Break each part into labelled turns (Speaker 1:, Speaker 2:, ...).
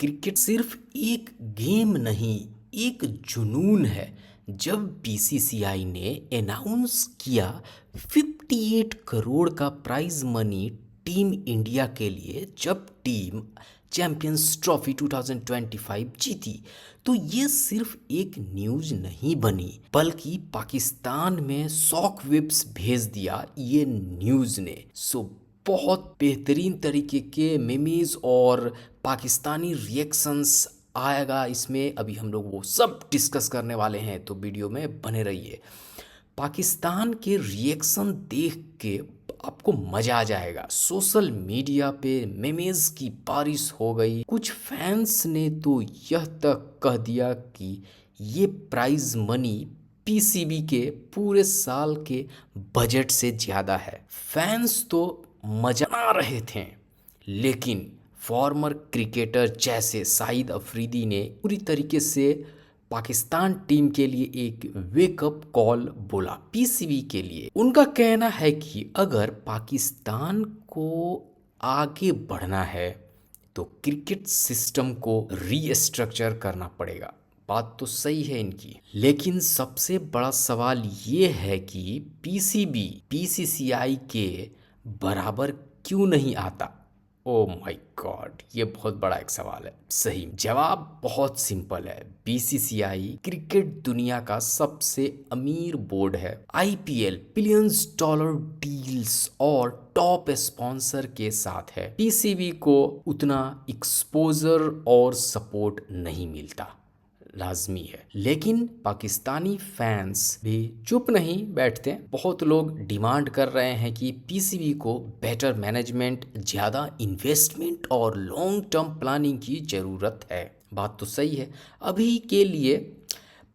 Speaker 1: Cricket सिर्फ एक game नहीं, एक जुनून है। जब बीसीसीआई ने अनाउंस किया 58 करोड़ का प्राइज मनी टीम इंडिया के लिए, जब टीम चैंपियंस ट्रॉफी 2025 जीती, तो ये सिर्फ एक न्यूज नहीं बनी, बल्कि पाकिस्तान में शॉक वेव्स भेज दिया ये न्यूज ने। बहुत बेहतरीन तरीके के मीम्स और पाकिस्तानी रिएक्शंस आएगा इसमें। अभी हम लोग वो सब डिस्कस करने वाले हैं, तो वीडियो में बने रहिए। पाकिस्तान के रिएक्शन देख के आपको मज़ा आ जाएगा। सोशल मीडिया पे मीम्स की बारिश हो गई। कुछ फैंस ने तो यह तक कह दिया कि ये प्राइज मनी पीसीबी के पूरे साल के बजट से ज़्यादा है। फैंस तो मजा आ रहे थे, लेकिन फॉर्मर क्रिकेटर जैसे शाहिद अफरीदी ने पूरी तरीके से पाकिस्तान टीम के लिए एक वेकअप कॉल बोला पीसीबी के लिए। उनका कहना है कि अगर पाकिस्तान को आगे बढ़ना है तो क्रिकेट सिस्टम को रीस्ट्रक्चर करना पड़ेगा। बात तो सही है इनकी, लेकिन सबसे बड़ा सवाल ये है कि पीसीबी बीसीसीआई के बराबर क्यों नहीं आता। ओ माय गॉड, ये बहुत बड़ा एक सवाल है। सही जवाब बहुत सिंपल है। बीसीसीआई क्रिकेट दुनिया का सबसे अमीर बोर्ड है। आईपीएल बिलियंस डॉलर डील्स और टॉप स्पॉन्सर के साथ है। पीसीबी को उतना एक्सपोजर और सपोर्ट नहीं मिलता, लाजमी है। लेकिन पाकिस्तानी फैंस भी चुप नहीं बैठते। बहुत लोग डिमांड कर रहे हैं कि पीसीबी को बेटर मैनेजमेंट, ज़्यादा इन्वेस्टमेंट और लॉन्ग टर्म प्लानिंग की ज़रूरत है। बात तो सही है। अभी के लिए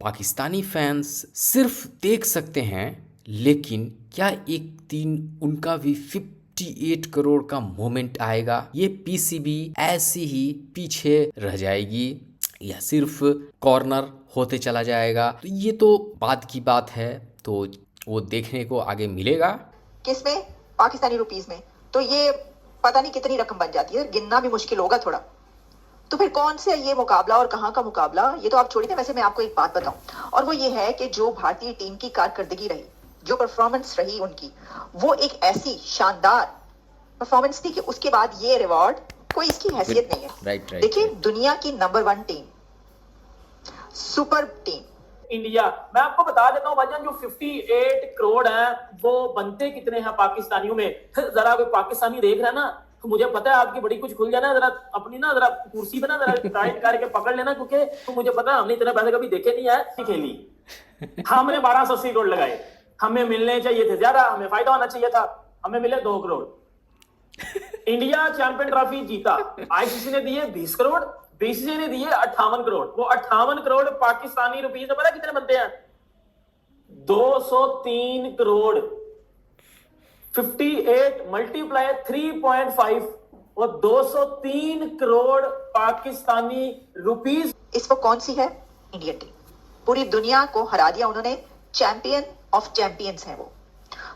Speaker 1: पाकिस्तानी फैंस सिर्फ देख सकते हैं, लेकिन क्या एक दिन उनका भी 58 करोड़ का मोमेंट आएगा? ये पीसीबी ऐसी ही पीछे रह जाएगी या सिर्फ कॉर्नर होते चला जाएगा? तो ये तो बाद की बात है, तो वो देखने को आगे मिलेगा।
Speaker 2: किसमें? पाकिस्तानी रुपीस में। तो ये पता नहीं कितनी रकम बन जाती है, गिनना भी मुश्किल होगा थोड़ा। तो फिर कौन से ये मुकाबला और कहाँ का मुकाबला, ये तो आप छोड़िए। वैसे मैं आपको एक बात बताऊं, और वो ये है कि जो भारतीय टीम की कारकर्दगी रही, जो परफॉर्मेंस रही उनकी, वो एक ऐसी शानदार परफॉर्मेंस थी कि उसके बाद ये रिवॉर्ड कोई इसकी हैसियत नहीं है। देखिए, दुनिया की number 1 team, super team
Speaker 3: India. मैं आपको बता देता हूं भाईजान, जो 58 करोड़ हैं वो बनते कितने हैं पाकिस्तानियों में। जरा कोई पाकिस्तानी देख रहा है ना, तो मुझे पता है आपकी बड़ी कुछ खुल जाना। जरा अपनी ना जरा कुर्सी पे ना जरा टाइट करके पकड़ लेना, क्योंकि तो मुझे पता है हमने इतने पैसे कभी देखे नहीं है। खेली हमने 1280 करोड़ लगाए, हमें मिलने चाहिए थे ज्यादा, हमें फायदा होना चाहिए था, हमें मिले 2 करोड़। इंडिया चैंपियन ट्रॉफी जीता, आईसीसी ने दिए 20 करोड़, बीसीसीआई ने दिए 58 करोड़। वो 58 करोड़ पाकिस्तानी रुपीस में पता कितने बनते हैं? 203 करोड़। 58 मल्टीप्लाई 3.5, वो 203 करोड़ पाकिस्तानी रुपीस।
Speaker 2: इस वक्त कौन सी है? Indian team. पूरी दुनिया को हरा दिया उन्होंने, चैंपियन ऑफ चैंपियंस हैं वो।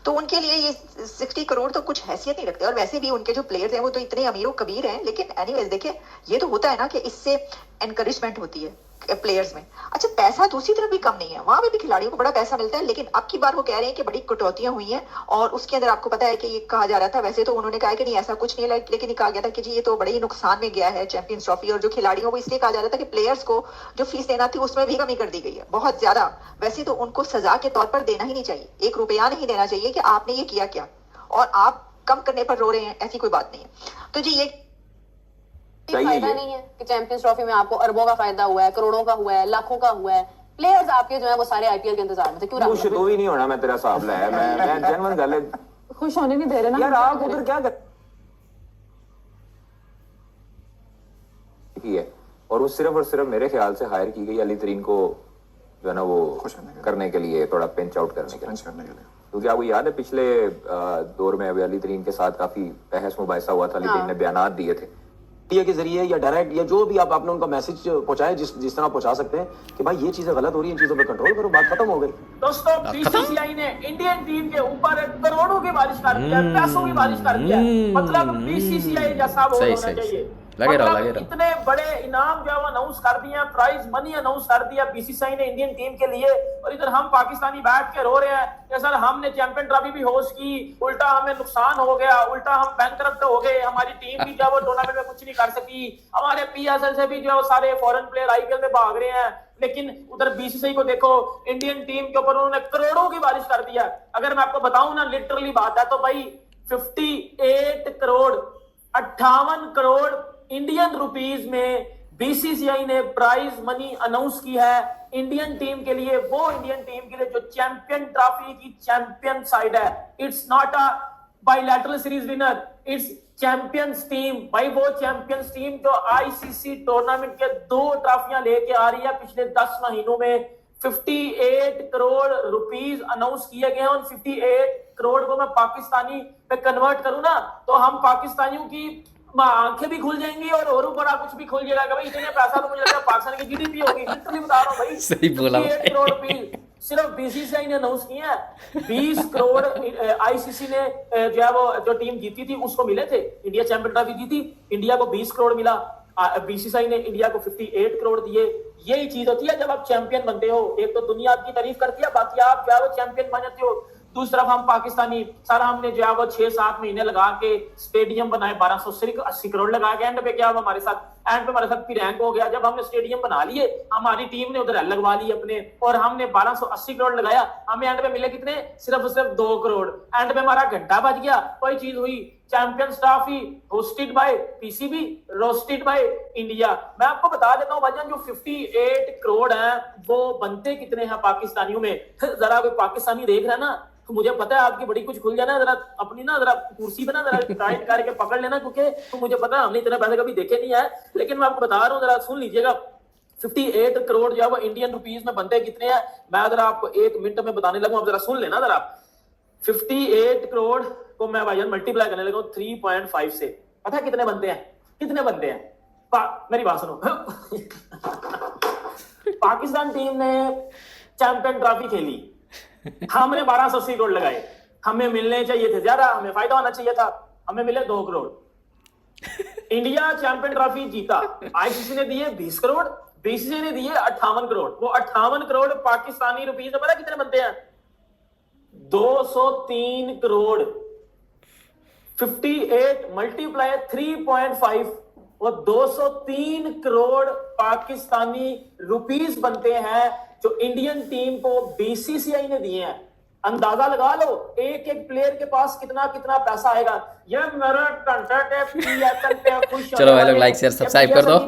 Speaker 2: तो उनके लिए ये 60 करोड़ तो कुछ हैसियत नहीं रखते। और वैसे भी उनके जो प्लेयर्स हैं वो तो इतने अमीरों कबीर हैं। लेकिन एनीवेज देखिए, ये तो होता है ना कि इससे एनकरेजमेंट होती है प्लेयर्स में। अच्छा, पैसा दूसरी तरफ भी कम नहीं है, वहां पे भी खिलाड़ियों को बड़ा पैसा मिलता है। लेकिन अब की बार वो कह रहे हैं कि बड़ी कटौतियां हुई हैं, और उसके अंदर आपको पता है कि ये कहा जा रहा था, वैसे तो उन्होंने कहा कि नहीं ऐसा कुछ नहीं है, लेकिन ये कहा गया था कि जी ये तो बड़े ही नुकसान में गया है चैंपियंस ट्रॉफी। और जो खिलाड़ियों को इसलिए कहा जा रहा था कि प्लेयर्स को जो फीस देना थी उसमें भी कमी कर दी गई है बहुत ज्यादा। वैसे तो उनको सजा के तौर पर देना ही नहीं चाहिए, 1 रुपया नहीं देना चाहिए कि आपने ये किया क्या और आप कम करने पर रो रहे हैं, ऐसी कोई बात नहीं है। तो जी ये
Speaker 4: फायदा नहीं है कि चैंपियंस ट्रॉफी में आपको अरबों का फायदा हुआ है, करोड़ों का हुआ है, लाखों का हुआ है। प्लेयर्स आपके जो है वो सारे आईपीएल के इंतजार में थे। क्यों
Speaker 5: खुश तो ही नहीं होना, मैं तेरा हिसाब लाया, मैं जेन्युइन गल है।
Speaker 4: खुश होने नहीं दे रहे ना
Speaker 5: यार। आप उधर क्या कर की है, और वो सिर्फ और सिर्फ मेरे ख्याल से हायर की गई अली तरीन को जो है ना वो करने के लिए, थोड़ा पिंच आउट करने के लिए। क्योंकि आपको याद है पिछले दौर में अली तरीन के साथ काफी बहस मुबाहिसा हुआ था। अली तरीन ने बयानात दिए थे
Speaker 6: मीडिया के जरिए या डायरेक्ट या जो भी आपने उनका मैसेज पहुंचाया, जिस तरह पहुंचा सकते हैं कि भाई ये चीजें गलत हो रही हैं, इन चीजों पे कंट्रोल करो, बात खत्म हो गई।
Speaker 3: दोस्तों, बीसीसीआई ने इंडियन टीम के ऊपर करोड़ों की बारिश कर दी है, पैसों की बारिश कर दी है। मतलब बीसीसीआई जैसा बोर्ड होना चाहिए।
Speaker 1: लगे रहो,
Speaker 3: मतलब
Speaker 1: लगे रहो।
Speaker 3: इतने बड़े इनाम जो है वो अनाउंस कर दिए, प्राइज मनी अनाउंस कर दिया बीसीसीआई ने इंडियन टीम के लिए, और इधर हम पाकिस्तानी बैठ के रो रहे हैं कि सर हमने चैंपियन ट्रॉफी भी होस्ट की, उल्टा हमें नुकसान हो गया, उल्टा हम बैंकरप्ट हो गए, हमारी टीम भी जो है वो टूर्नामेंट में कुछ नहीं कर सकी, हमारे पीएसएल से भी जो है वो सारे फॉरेन प्लेयर आईपीएल में भाग रहे हैं। लेकिन उधर बीसीसीआई को देखो, इंडियन टीम के ऊपर उन्होंने करोड़ों की बारिश कर दिया। अगर मैं आपको बताऊं ना, लिटरली बात है, तो भाई 58 करोड़ 58 करोड़ इंडियन रुपीस में बीसीसीआई ने प्राइज मनी अनाउंस की है इंडियन टीम के लिए, वो इंडियन टीम के लिए जो चैंपियन ट्रॉफी की चैंपियन साइड है। It's not a bilateral series winner, it's champions team. भाई वो चैंपियंस टीम जो आईसीसी टूर्नामेंट के 2 ट्रॉफियां लेके आ रही है पिछले 10 महीनों में। 58 करोड़ रुपीस अनाउंस किए गए हैं, और 58 करोड़ को मैं पाकिस्तानी पे कन्वर्ट करूं ना, तो हम पाकिस्तानियों की आंखें भी खुल जाएंगी और बड़ा कुछ भी खुल जाएगा। भाई इतने पैसा तो मुझे लगता है पाकिस्तान की जीडीपी होगी, लिटरली बता रहा हूं भाई।
Speaker 1: सही बोला।
Speaker 3: 58 करोड़ रुपीस सिर्फ बीसीसीआई ने अनाउंस किए हैं। 20 करोड़ आईसीसी ने जो है वो जो टीम जीती थी उसको मिले थे, इंडिया चैंपियन ट्रॉफी जीती, इंडिया को 20 करोड़ मिला, बीसीसीआई ने इंडिया को 58 करोड़ दिए। यही चीज होती है जब आप चैंपियन बनते हो, एक तो दुनिया आपकी तारीफ करती है, बाकी आप जो है वो चैंपियन बन जाते हो। दूसरी तरफ हम पाकिस्तानी सारा हमने जो है वो 6-7 महीने लगा के स्टेडियम बनाए, 1280 करोड़ लगा के, एंड पे क्या हुआ हमारे साथ, एंड पे हमारे साथ पिरैंक हो गया। जब हमने स्टेडियम बना लिए, हमारी टीम ने उधर लगवा ली अपने, और हमने 1280 करोड़ लगाया, हमें एंड पे मिले कितने, सिर्फ 2 करोड़। एंड पे हमारा घंटा बच गया, कोई चीज हुई। Champions trophy hosted by PCB, roasted by India. मैं आपको बता देता हूं भाईजान, जो 58 करोड़ हैं वो बनते कितने हैं पाकिस्तानियों में। जरा कोई पाकिस्तानी देख रहा है ना, तो मुझे पता है आपकी बड़ी कुछ खुल जाना, जरा अपनी ना जरा कुर्सी पे ना जरा टाइट करके पकड़ लेना, क्योंकि तो मुझे पता है हमने इतने पैसे कभी देखे नहीं है। लेकिन मैं आपको बता रहा हूँ, जरा सुन लीजिएगा, 58 करोड़ जो है वो इंडियन रुपीस में बनते कितने हैं, मैं अगर आपको 1 मिनट में बताने लगूं, आप जरा सुन लेना जरा। 58 करोड़ को मैं भाईजान मल्टीप्लाई करने लगा 3.5 से, पता है कितने बनते हैं, कितने बनते हैं? मेरी बात सुनो। पाकिस्तान टीम ने चैंपियन ट्रॉफी खेली, हमने 1280 करोड़ लगाए, हमें मिलने चाहिए थे ज्यादा, हमें फायदा होना चाहिए था, हमें मिले 2 करोड़। इंडिया चैंपियन ट्रॉफी जीता, आईसीसी ने दिए 20 करोड़, बीसीसीआई ने दिए 58 करोड़। वो 58 करोड़ पाकिस्तानी रुपीस में पता कितने बनते हैं? 203 करोड़। 58 मल्टीप्लाई 3.5, वो 203 करोड़ पाकिस्तानी रुपीस बनते हैं जो इंडियन टीम को बीसीसीआई ने दिए हैं। अंदाजा लगा लो एक एक प्लेयर के पास कितना कितना पैसा आएगा। ये मेरा कंटेंट है,
Speaker 1: चलो भाई लोग लाइक शेयर सब्सक्राइब कर दो।